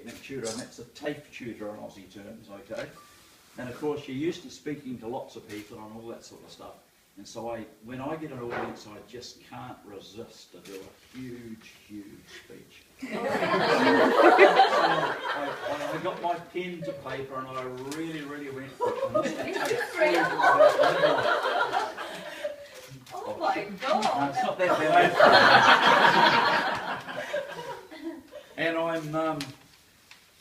ethnic tutor, and that's a TAFE tutor in Aussie terms, okay? And of course, you're used to speaking to lots of people and all that sort of stuff. And so when I get an audience, I just can't resist to do a huge, huge speech. So I got my pen to paper and I really, really went for it. Oh my God! No, it's not that bad. And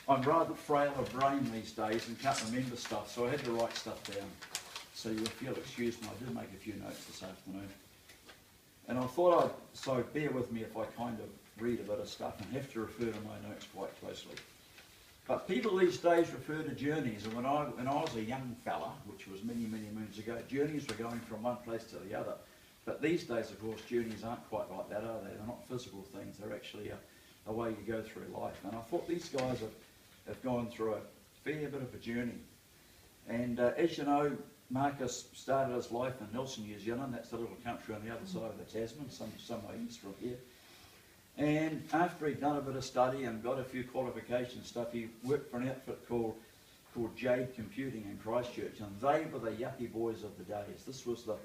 I'm rather frail of brain these days and can't remember stuff, so I had to write stuff down. So if you'll excuse me, I did make a few notes this afternoon. And I thought so bear with me if I kind of read a bit of stuff and have to refer to my notes quite closely. But people these days refer to journeys, and when I was a young fella, which was many, many moons ago, journeys were going from one place to the other. But these days, of course, journeys aren't quite like that, are they? They're not physical things, they're actually a way you go through life. And I thought these guys have gone through a fair bit of a journey. And as you know, Marcus started his life in Nelson, New Zealand. That's the little country on the other side of the Tasman, some way east from here. And after he'd done a bit of study and got a few qualification stuff, he worked for an outfit called Jade Computing in Christchurch, and they were the yuppie boys of the days. This was the,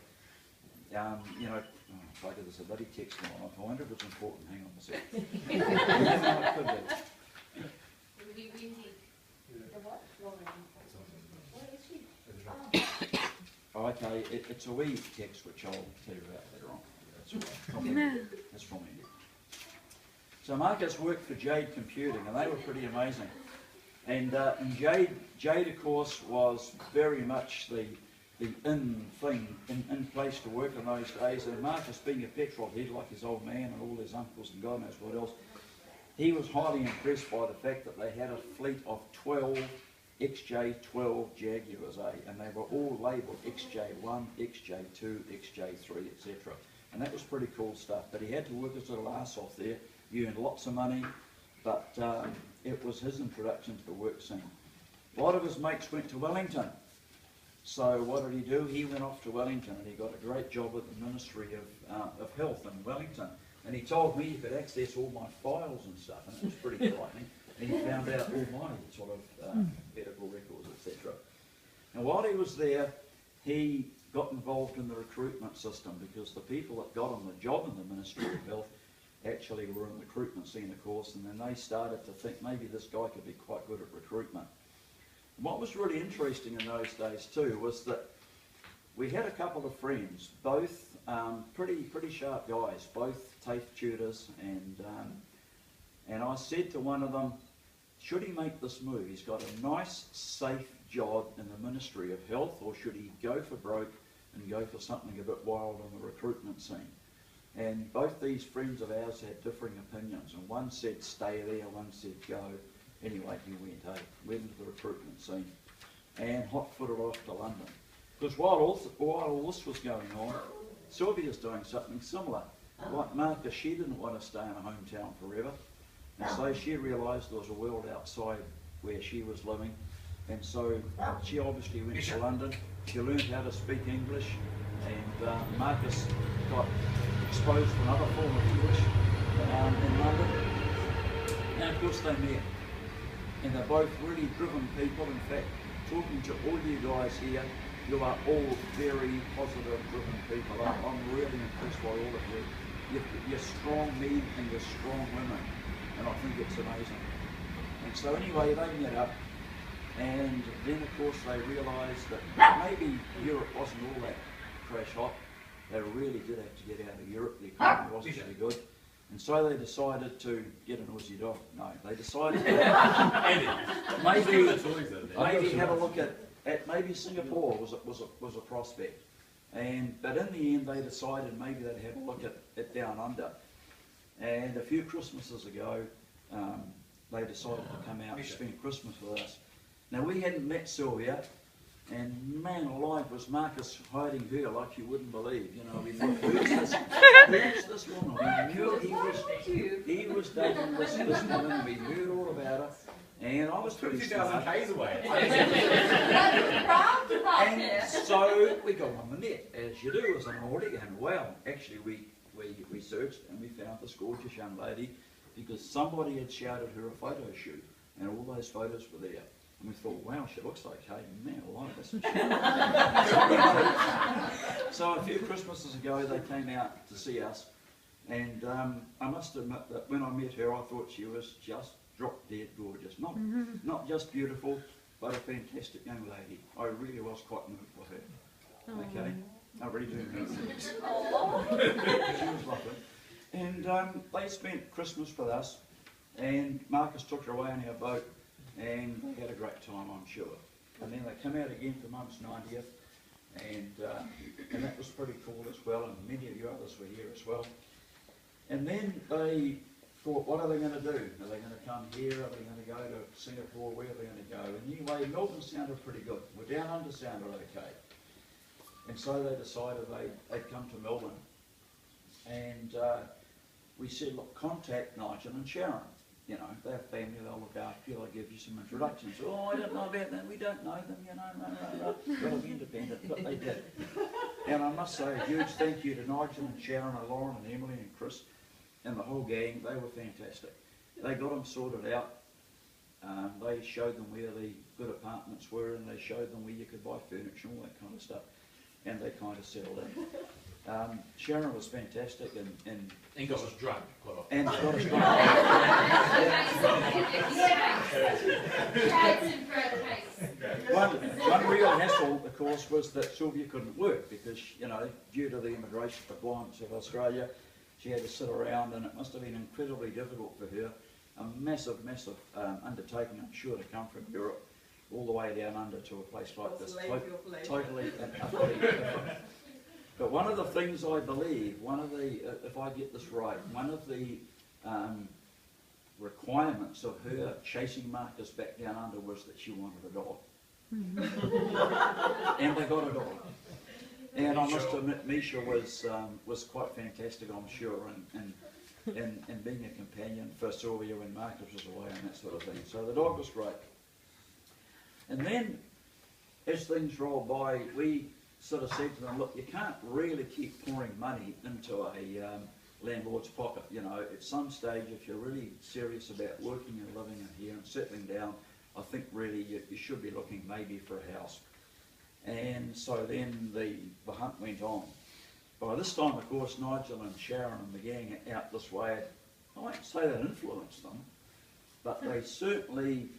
you know, oh, bugger, there's a bloody text going on. I wonder if it's important. Hang on a second. No, it could be. Oh, okay, it's a wee text which I'll tell you about later on. That's from India. So Marcus worked for Jade Computing, and they were pretty amazing. And Jade, of course, was very much the in thing, in place to work in those days. And Marcus, being a petrol head like his old man and all his uncles and God knows what else, he was highly impressed by the fact that they had a fleet of 12 XJ12 Jaguars, and they were all labelled XJ1, XJ2, XJ3, etc. And that was pretty cool stuff. But he had to work his little ass off there. He earned lots of money, but it was his introduction to the work scene. A lot of his mates went to Wellington. So what did he do? He went off to Wellington and he got a great job at the Ministry of Health in Wellington. And he told me he could access all my files and stuff, and it was pretty frightening. And he found out all my sort of medical records, etc. And while he was there, he got involved in the recruitment system, because the people that got him the job in the Ministry of Health actually were in the recruitment scene, of course, and then they started to think maybe this guy could be quite good at recruitment. And what was really interesting in those days too was that we had a couple of friends, both pretty sharp guys, both TAFE tutors, and I said to one of them, should he make this move? He's got a nice, safe job in the Ministry of Health, or should he go for broke and go for something a bit wild on the recruitment scene? And both these friends of ours had differing opinions, and one said stay there, one said go. Anyway, he went into the recruitment scene and hot-footed off to London. Because while all this was going on, Sylwia's doing something similar. Like Marcus, she didn't want to stay in a hometown forever, and so she realised there was a world outside where she was living, and so she obviously went to London. She learned how to speak English, and Marcus got exposed to another form of English in London, and of course they met. And they're both really driven people. In fact, talking to all you guys here, you are all very positive, driven people. I'm really impressed by all of you. You're strong men and you're strong women, and I think it's amazing. And so anyway, they met up, and then of course they realised that maybe Europe wasn't all that crash hot. They really did have to get out of Europe. The economy wasn't very good. And so they decided to get an Aussie dog. No, they decided to maybe have a look at maybe Singapore was a prospect. But in the end, they decided maybe they'd have a look at down under. And a few Christmases ago, they decided to come out and spend Christmas with us. Now, we hadn't met Sylwia, and man alive, was Marcus hiding her like you wouldn't believe. You know, we thought, who's this woman? We knew he was dating this woman. We heard all about her, and I was pretty smart. And so we got on the net, as you do as a Māori, and well, actually we searched and we found this gorgeous young lady, because somebody had shouted her a photo shoot. and all those photos were there. And we thought, wow, she looks okay. Man alive, isn't she? So a few Christmases ago, they came out to see us. And I must admit that when I met her, I thought she was just drop dead gorgeous. Not just beautiful, but a fantastic young lady. I really was quite moved for her. Okay? I really do mean that. She was lovely. And they spent Christmas with us, and Marcus took her away on our boat, and they had a great time, I'm sure. And then they come out again for Mum's 90th, and that was pretty cool as well, and many of you others were here as well. And then they thought, what are they going to do? Are they going to come here? Are they going to go to Singapore? Where are they going to go? And anyway, Melbourne sounded pretty good. We're down under sounded okay. And so they decided they'd come to Melbourne. And we said, look, contact Nigel and Sharon. You know, they're family, they'll look after you, they'll give you some introductions. Oh, I don't know about them, we don't know them, you know, Gotta be independent, but they did. And I must say a huge thank you to Nigel and Sharon and Lauren and Emily and Chris and the whole gang. They were fantastic. They got them sorted out. They showed them where the good apartments were, and they showed them where you could buy furniture and all that kind of stuff. And they kind of settled in. Sharon was fantastic and got us drunk quite often. And got us drunk. One real hassle, of course, was that Sylwia couldn't work because, you know, due to the immigration requirements of Australia, she had to sit around, and it must have been incredibly difficult for her. A massive undertaking, I'm sure, to come from Europe all the way down under to a place like this. Totally and utterly different. But one of the things I believe, if I get this right, one of the requirements of her chasing Marcus back down under was that she wanted a dog. And they got a dog. And I must admit, Misha was quite fantastic, I'm sure, and being a companion for Sylwia when Marcus was away and that sort of thing. So the dog was great. And then, as things rolled by, we sort of said to them, look, you can't really keep pouring money into a landlord's pocket. You know, at some stage, if you're really serious about working and living in here and settling down, I think really you should be looking maybe for a house. And so then the hunt went on. By this time, of course, Nigel and Sharon and the gang out this way, I won't say that influenced them, but they certainly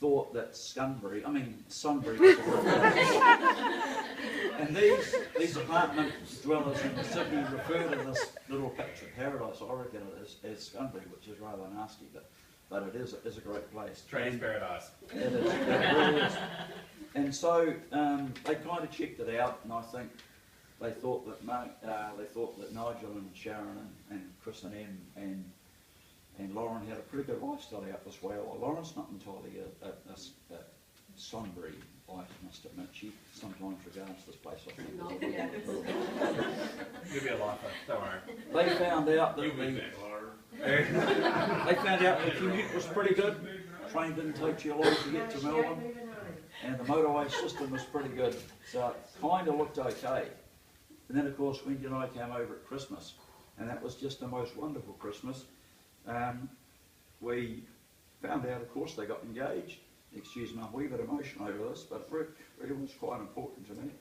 thought that Sunbury was a good place. And these apartment dwellers in Sydney refer to this little patch of paradise, I reckon it is, as Sunbury, which is rather nasty, but it is a great place. Trans paradise. It is, it really is. And so they kind of checked it out, and I think they thought that Nigel and Sharon and Chris and Em and Lauren had a pretty good lifestyle out this way. Well, Lauren's not entirely a Sunbury, I must admit. She sometimes regards this place, I think. You'll be a lifer, don't worry. They found out that the commute was pretty good. Train didn't take too long to get to Melbourne, and the motorway system was pretty good. So it kind of looked okay. And then, of course, Wendy and I came over at Christmas, and that was just the most wonderful Christmas. We found out, of course, they got engaged. Excuse me, I'm a wee bit emotional over this, but it really was quite important to me.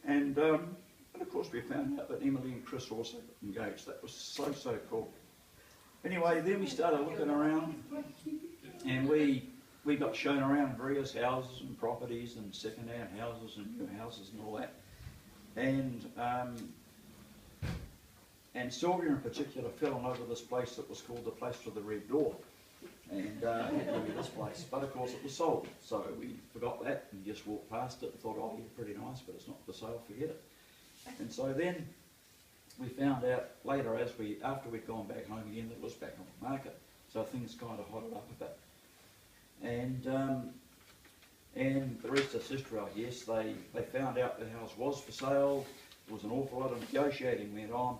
And of course, we found out that Emily and Chris also got engaged. That was so cool. Anyway, then we started looking around, and we got shown around various houses and properties and second-hand houses and new houses and all that. And Sylwia in particular fell in love with this place that was called the Place with the Red Door, and had to be this place. But of course it was sold, so we forgot that and just walked past it and thought, oh, yeah, pretty nice, but it's not for sale, forget it. And so then we found out later, after we'd gone back home again, that it was back on the market. So things kind of hotted up a bit. And the rest is history, I guess. They found out the house was for sale. There was an awful lot of negotiating went on.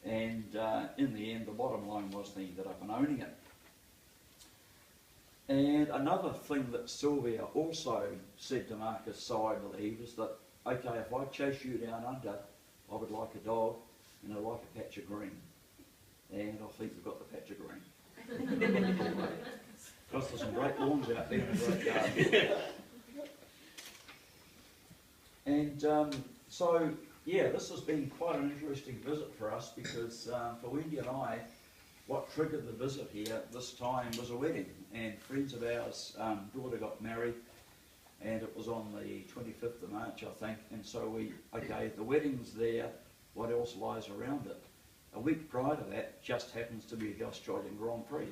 And in the end, the bottom line was they ended up in owning it. And another thing that Sylwia also said to Marcus, so I believe, is that, okay, if I chase you down under, I would like a dog and I'd like a patch of green. And I think we've got the patch of green. Because there's some great lawns out there and a great garden. And so, yeah, this has been quite an interesting visit for us because for Wendy and I, what triggered the visit here this time was a wedding. And friends of ours' daughter got married, and it was on the 25th of March, I think. And so the wedding's there, what else lies around it? A week prior to that just happens to be the Australian Grand Prix.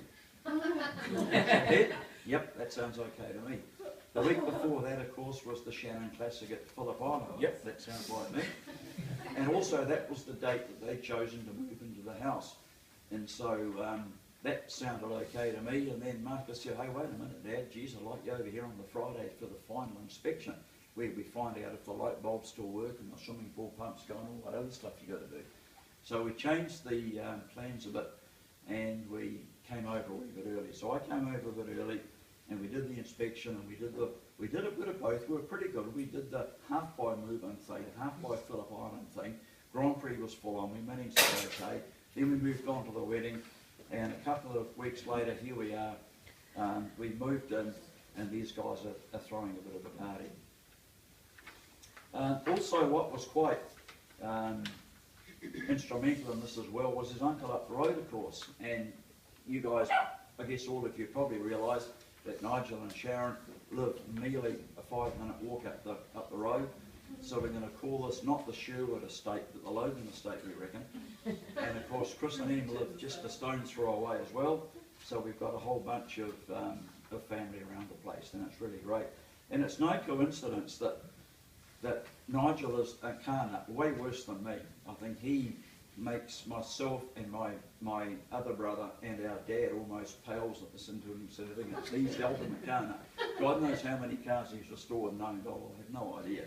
Yep, that sounds okay to me. The week before that, of course, was the Shannon Classic at Phillip Island. Yep, that sounds like me. And also that was the date that they'd chosen to move into the house. And so that sounded okay to me. And then Marcus said, hey, wait a minute, Dad, geez, I'd like you over here on the Friday for the final inspection, where we find out if the light bulbs still work and the swimming pool pump's going, all that other stuff you got to do. So we changed the plans a bit, and we came over a wee bit early. So I came over a bit early, and we did the inspection, and we did a bit of both. We were pretty good. We did the half by move-in thing, half by Phillip Island thing. Grand Prix was full on. We managed to go okay. Then we moved on to the wedding, and a couple of weeks later, here we are. We moved in, and these guys are throwing a bit of a party. Also, what was quite instrumental in this as well was his uncle up the road, of course. And you guys, I guess all of you probably realise that Nigel and Sharon live merely a 5-minute walk up the road. So we're going to call this not the Sherwood estate, but the Logan estate, we reckon. And of course, Chris and Em live just a stone's throw away as well. So we've got a whole bunch of family around the place, and it's really great. And it's no coincidence that Nigel is a carnut, way worse than me. I think he makes myself and my other brother and our dad almost pales at the significance. He's the ultimate carnut. God knows how many cars he's restored and owned. I have no idea.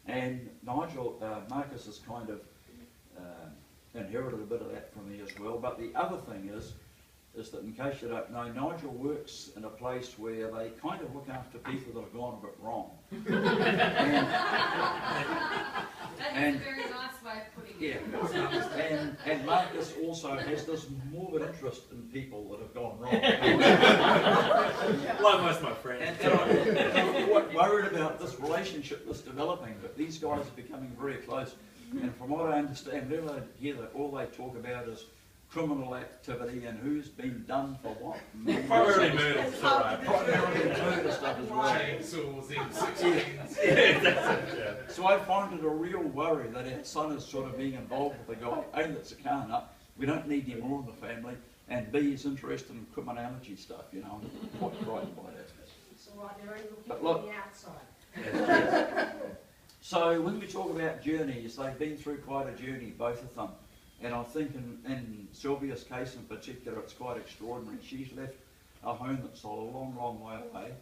And Nigel, Marcus has kind of inherited a bit of that from me as well. But the other thing is that, in case you don't know, Nigel works in a place where they kind of look after people that have gone a bit wrong. That's a very nice way of putting it. Yeah, and Marcus also has this morbid interest in people that have gone wrong. Like most of my friends. And I'm quite worried about this relationship that's developing, but these guys are becoming very close. And from what I understand, all they talk about is criminal activity and who's been done for what. Primarily murder, it's alright. Primarily murder stuff as well. Chainsaws, M16s. Yeah. So I find it a real worry that our son is sort of being involved with a guy, A, that's a carnut, we don't need him more in the family, and B, he's interested in criminality stuff, you know. I'm quite frightened by that. It's all right, they're only But looking look- from the outside. So when we talk about journeys, they've been through quite a journey, both of them. And I think in Sylwia's case in particular, it's quite extraordinary. She's left a home that's a long, long way away.